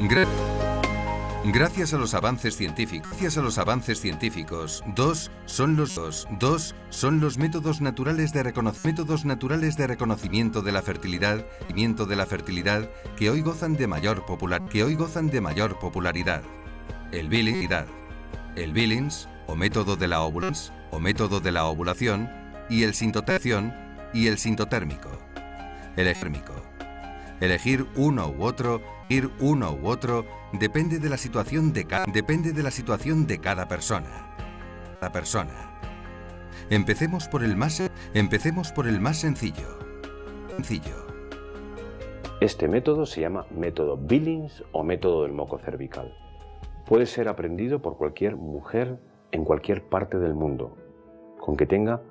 Gra- Gracias a los avances científicos, dos son los métodos naturales de reconocimiento de la fertilidad, que hoy gozan de mayor popularidad. El Billings, o método de la ovulación, y el sintotérmico. Elegir uno u otro depende de la situación de cada persona. Empecemos por el más sencillo. Este método se llama método Billings o método del moco cervical. Puede ser aprendido por cualquier mujer en cualquier parte del mundo, con que tenga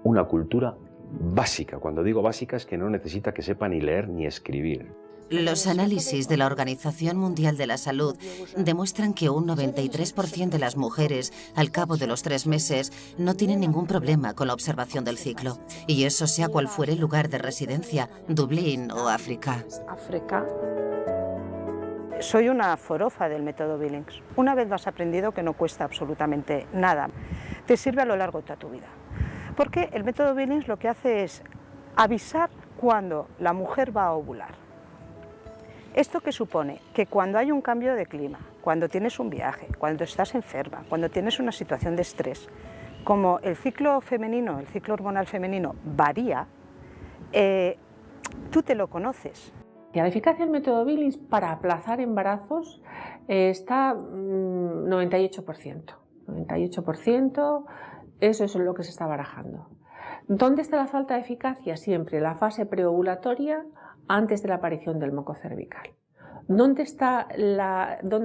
una cultura básica. Cuando digo básica es que no necesita que sepa ni leer ni escribir. Los análisis de la Organización Mundial de la Salud demuestran que un 93% de las mujeres, al cabo de los 3 meses, no tienen ningún problema con la observación del ciclo. Y eso sea cual fuere el lugar de residencia, Dublín o África. Soy una forofa del método Billings. Una vez lo has aprendido, que no cuesta absolutamente nada, te sirve a lo largo de toda tu vida. Porque el método Billings lo que hace es avisar cuando la mujer va a ovular. ¿Esto qué supone? Que cuando hay un cambio de clima, cuando tienes un viaje, cuando estás enferma, cuando tienes una situación de estrés, como el ciclo femenino, el ciclo hormonal femenino varía, tú te lo conoces. La eficacia del método Billings para aplazar embarazos está 98%. 98%, eso es lo que se está barajando. ¿Dónde está la falta de eficacia? Siempre en la fase preovulatoria, antes de la aparición del moco cervical. ¿Dónde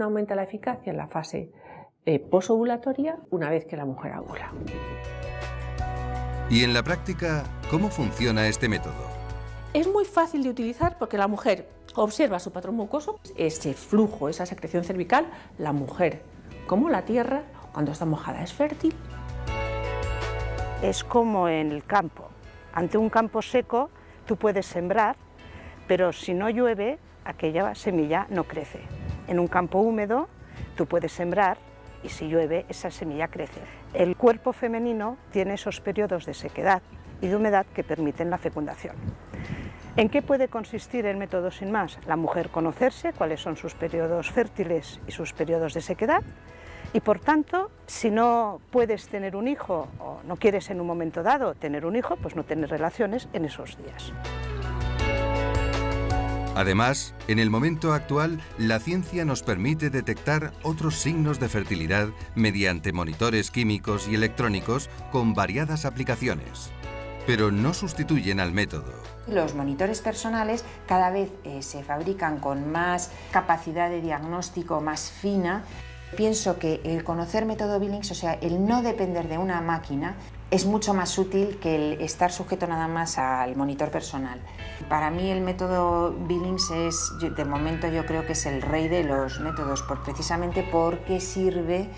aumenta la eficacia? En la fase posovulatoria, una vez que la mujer ovula. Y en la práctica, ¿cómo funciona este método? Es muy fácil de utilizar porque la mujer observa su patrón mucoso, ese flujo, esa secreción cervical. La mujer, como la tierra, cuando está mojada es fértil. Es como en el campo. Ante un campo seco, tú puedes sembrar, pero si no llueve, aquella semilla no crece. En un campo húmedo, tú puedes sembrar y si llueve, esa semilla crece. El cuerpo femenino tiene esos periodos de sequedad y de humedad que permiten la fecundación. ¿En qué puede consistir el método sin más? La mujer conocerse cuáles son sus periodos fértiles y sus periodos de sequedad y, por tanto, si no puedes tener un hijo o no quieres en un momento dado tener un hijo, pues no tener relaciones en esos días. Además, en el momento actual, la ciencia nos permite detectar otros signos de fertilidad mediante monitores químicos y electrónicos con variadas aplicaciones. Pero no sustituyen al método. Los monitores personales cada vez se fabrican con más capacidad de diagnóstico, más fina. Pienso que el conocer método Billings, o sea, el no depender de una máquina, es mucho más útil que el estar sujeto nada más al monitor personal. Para mí el método Billings es, de momento yo creo que es el rey de los métodos, precisamente porque sirve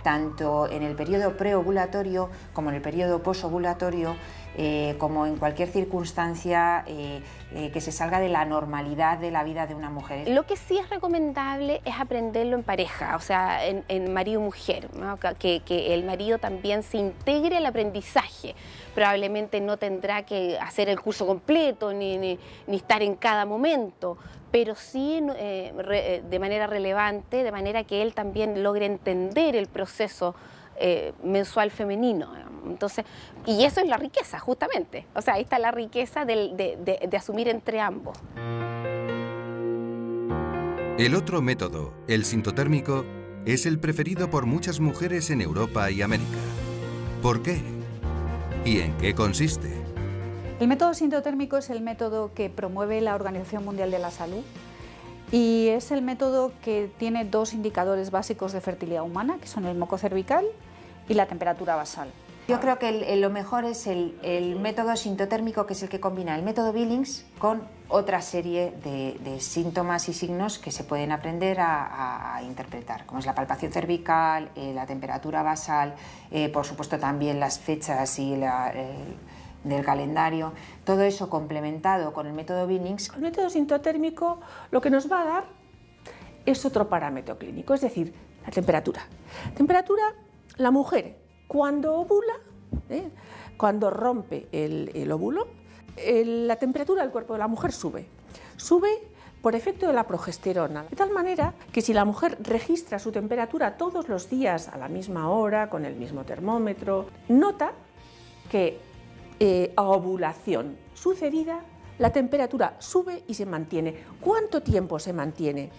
tanto en el periodo preovulatorio como en el periodo posovulatorio, como en cualquier circunstancia que se salga de la normalidad de la vida de una mujer. Lo que sí es recomendable es aprenderlo en pareja, o sea, en marido-mujer, ¿no? Que el marido también se integre al aprendizaje. Probablemente no tendrá que hacer el curso completo ni estar en cada momento, pero sí de manera relevante, de manera que él también logre entender el proceso mensual femenino. Entonces, y eso es la riqueza, justamente. O sea, ahí está la riqueza de asumir entre ambos. El otro método, el sintotérmico, es el preferido por muchas mujeres en Europa y América. ¿Por qué? ¿Y en qué consiste? El método sintotérmico es el método que promueve la Organización Mundial de la Salud y es el método que tiene 2 indicadores básicos de fertilidad humana, que son el moco cervical y la temperatura basal. Yo creo que lo mejor es el método sintotérmico, que es el que combina el método Billings con otra serie de síntomas y signos que se pueden aprender a interpretar, como es la palpación cervical, la temperatura basal, por supuesto también las fechas y del calendario, todo eso complementado con el método Billings. El método sintotérmico lo que nos va a dar es otro parámetro clínico, es decir, la temperatura. Temperatura, la mujer cuando ovula, cuando rompe el óvulo, la temperatura del cuerpo de la mujer sube. Sube por efecto de la progesterona, de tal manera que si la mujer registra su temperatura todos los días a la misma hora, con el mismo termómetro, nota que a ovulación sucedida la temperatura sube y se mantiene. ¿Cuánto tiempo se mantiene?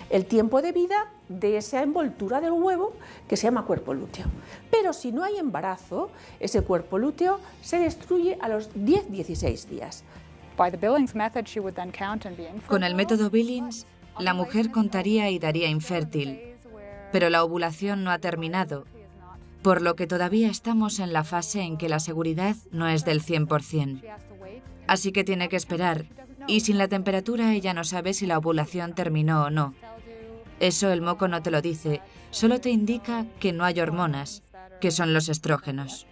El tiempo de vida de esa envoltura del huevo que se llama cuerpo lúteo. Pero si no hay embarazo, ese cuerpo lúteo se destruye a los 10-16 días. Con el método Billings, la mujer contaría y daría infértil, pero la ovulación no ha terminado, por lo que todavía estamos en la fase en que la seguridad no es del 100%. Así que tiene que esperar, y sin la temperatura ella no sabe si la ovulación terminó o no. Eso el moco no te lo dice, solo te indica que no hay hormonas, que son los estrógenos.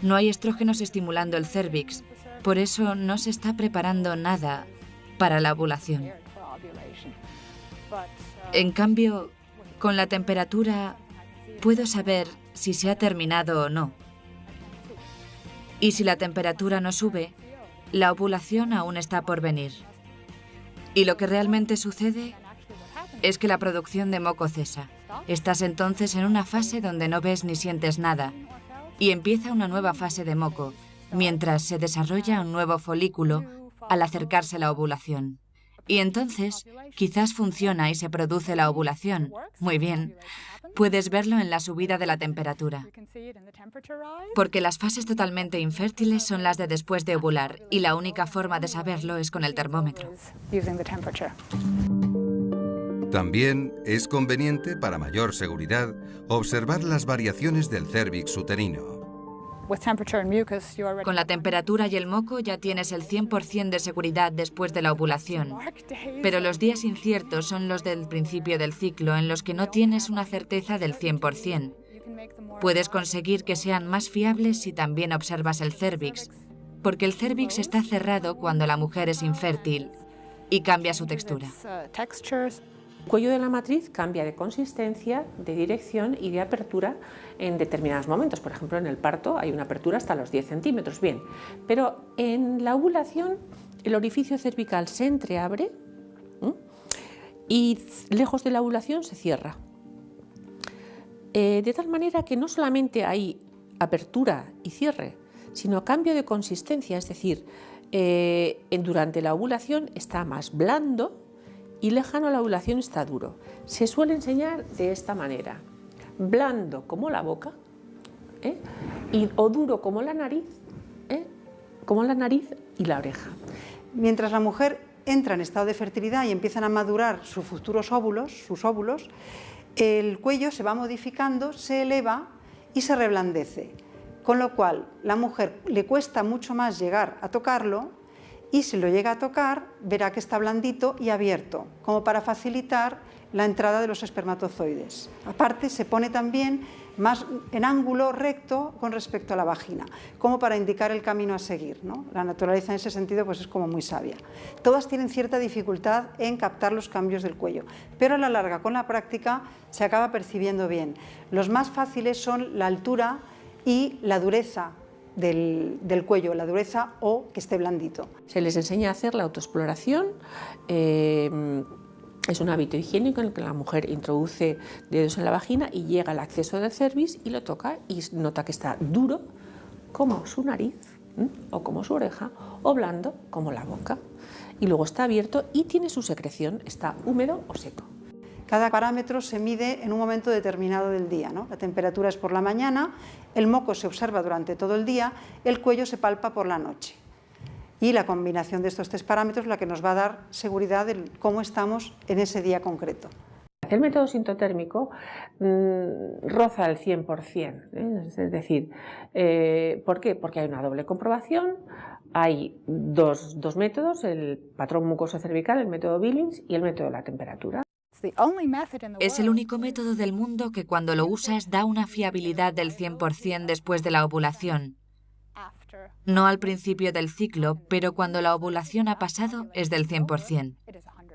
No hay estrógenos estimulando el cérvix, por eso no se está preparando nada para la ovulación. En cambio, con la temperatura puedo saber si se ha terminado o no. Y si la temperatura no sube, la ovulación aún está por venir. Y lo que realmente sucede es que la producción de moco cesa. Estás entonces en una fase donde no ves ni sientes nada. Y empieza una nueva fase de moco, mientras se desarrolla un nuevo folículo al acercarse la ovulación. Y entonces, quizás funciona y se produce la ovulación. Muy bien. Puedes verlo en la subida de la temperatura. Porque las fases totalmente infértiles son las de después de ovular, y la única forma de saberlo es con el termómetro. También es conveniente, para mayor seguridad, observar las variaciones del cérvix uterino. Con la temperatura y el moco ya tienes el 100% de seguridad después de la ovulación. Pero los días inciertos son los del principio del ciclo, en los que no tienes una certeza del 100%. Puedes conseguir que sean más fiables si también observas el cérvix, porque el cérvix está cerrado cuando la mujer es infértil y cambia su textura. El cuello de la matriz cambia de consistencia, de dirección y de apertura en determinados momentos. Por ejemplo, en el parto hay una apertura hasta los 10 centímetros, bien. Pero en la ovulación el orificio cervical se entreabre y lejos de la ovulación se cierra. De tal manera que no solamente hay apertura y cierre, sino cambio de consistencia, es decir, durante la ovulación está más blando y lejano a la ovulación está duro. Se suele enseñar de esta manera: blando como la boca, o duro como la nariz y la oreja. Mientras la mujer entra en estado de fertilidad y empiezan a madurar sus futuros óvulos, el cuello se va modificando, se eleva y se reblandece, con lo cual la mujer le cuesta mucho más llegar a tocarlo, y si lo llega a tocar verá que está blandito y abierto, como para facilitar la entrada de los espermatozoides. Aparte se pone también más en ángulo recto con respecto a la vagina, como para indicar el camino a seguir, ¿no? La naturaleza en ese sentido pues es como muy sabia. Todas tienen cierta dificultad en captar los cambios del cuello, pero a la larga con la práctica se acaba percibiendo bien. Los más fáciles son la altura y la dureza del cuello, la dureza o que esté blandito. Se les enseña a hacer la autoexploración. Es un hábito higiénico en el que la mujer introduce dedos en la vagina y llega al acceso del cérvix y lo toca y nota que está duro como su nariz o como su oreja, o blando como la boca. Y luego está abierto y tiene su secreción, está húmedo o seco. Cada parámetro se mide en un momento determinado del día, ¿no? La temperatura es por la mañana, el moco se observa durante todo el día, el cuello se palpa por la noche. Y la combinación de estos tres parámetros es la que nos va a dar seguridad de cómo estamos en ese día concreto. El método sintotérmico roza el 100%, es decir, ¿por qué? Porque hay una doble comprobación, hay dos métodos, el patrón mucoso cervical, el método Billings y el método de la temperatura. Es el único método del mundo que cuando lo usas da una fiabilidad del 100% después de la ovulación. No al principio del ciclo, pero cuando la ovulación ha pasado es del 100%.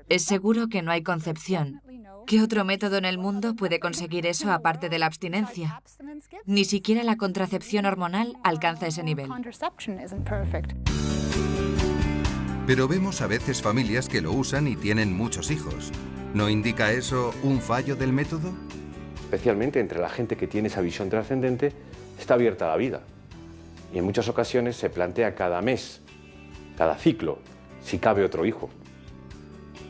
Es seguro que no hay concepción. ¿Qué otro método en el mundo puede conseguir eso aparte de la abstinencia? Ni siquiera la contracepción hormonal alcanza ese nivel. Pero vemos a veces familias que lo usan y tienen muchos hijos. ¿No indica eso un fallo del método? Especialmente entre la gente que tiene esa visión trascendente, está abierta a la vida. Y en muchas ocasiones se plantea cada mes, cada ciclo, si cabe otro hijo.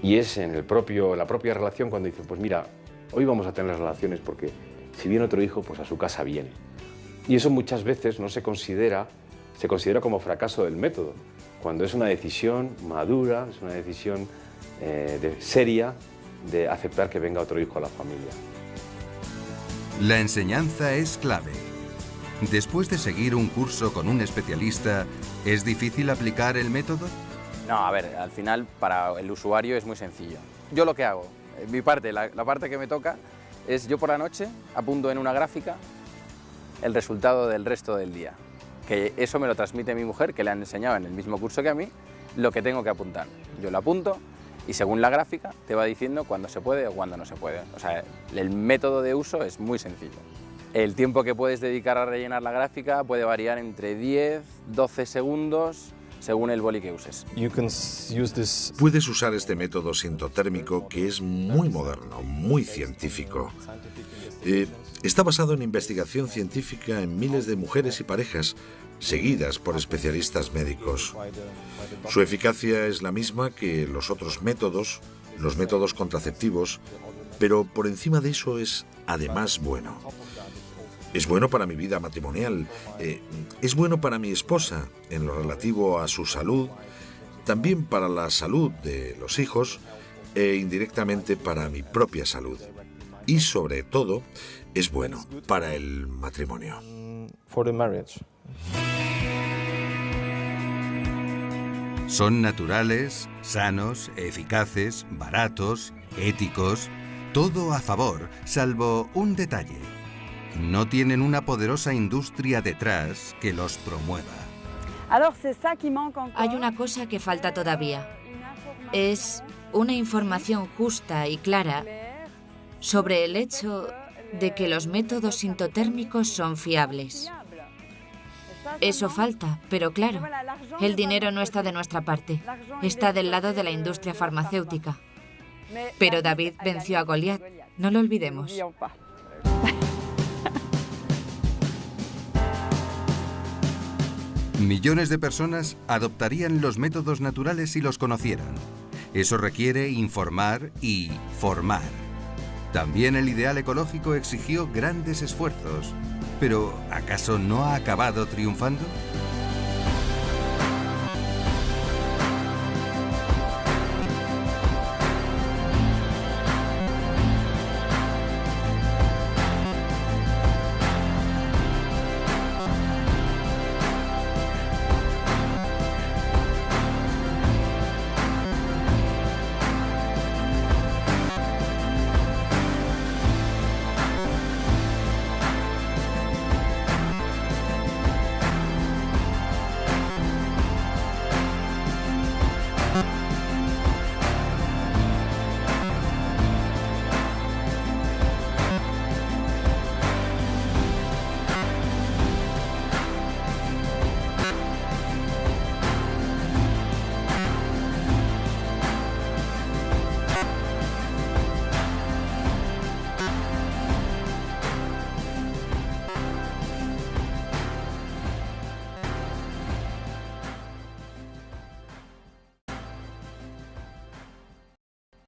Y es en la propia relación cuando dicen, pues mira, hoy vamos a tener relaciones porque si viene otro hijo, pues a su casa viene. Y eso muchas veces no se considera como fracaso del método, cuando es una decisión madura, es una decisión seria de aceptar que venga otro hijo a la familia. La enseñanza es clave. Después de seguir un curso con un especialista, ¿es difícil aplicar el método? No, a ver, al final para el usuario es muy sencillo. Yo lo que hago, mi parte, la parte que me toca, es yo por la noche apunto en una gráfica el resultado del resto del día. Que eso me lo transmite mi mujer, que le han enseñado en el mismo curso que a mí, lo que tengo que apuntar. Yo lo apunto y según la gráfica te va diciendo cuándo se puede o cuándo no se puede. O sea, el método de uso es muy sencillo. El tiempo que puedes dedicar a rellenar la gráfica puede variar entre 10, 12 segundos, según el boli que uses. Puedes usar este método sintotérmico que es muy moderno, muy científico. Está basado en investigación científica en miles de mujeres y parejas, seguidas por especialistas médicos. Su eficacia es la misma que los otros métodos, los métodos contraceptivos, pero por encima de eso es además bueno. Es bueno para mi vida matrimonial, es bueno para mi esposa en lo relativo a su salud, también para la salud de los hijos e indirectamente para mi propia salud. Y sobre todo, es bueno para el matrimonio. Son naturales, sanos, eficaces, baratos, éticos, todo a favor, salvo un detalle. No tienen una poderosa industria detrás que los promueva. Hay una cosa que falta todavía. Es una información justa y clara sobre el hecho de que los métodos sintotérmicos son fiables. Eso falta, pero claro, el dinero no está de nuestra parte, está del lado de la industria farmacéutica. Pero David venció a Goliat, no lo olvidemos. Millones de personas adoptarían los métodos naturales si los conocieran. Eso requiere informar y formar. También el ideal ecológico exigió grandes esfuerzos. Pero, ¿acaso no ha acabado triunfando?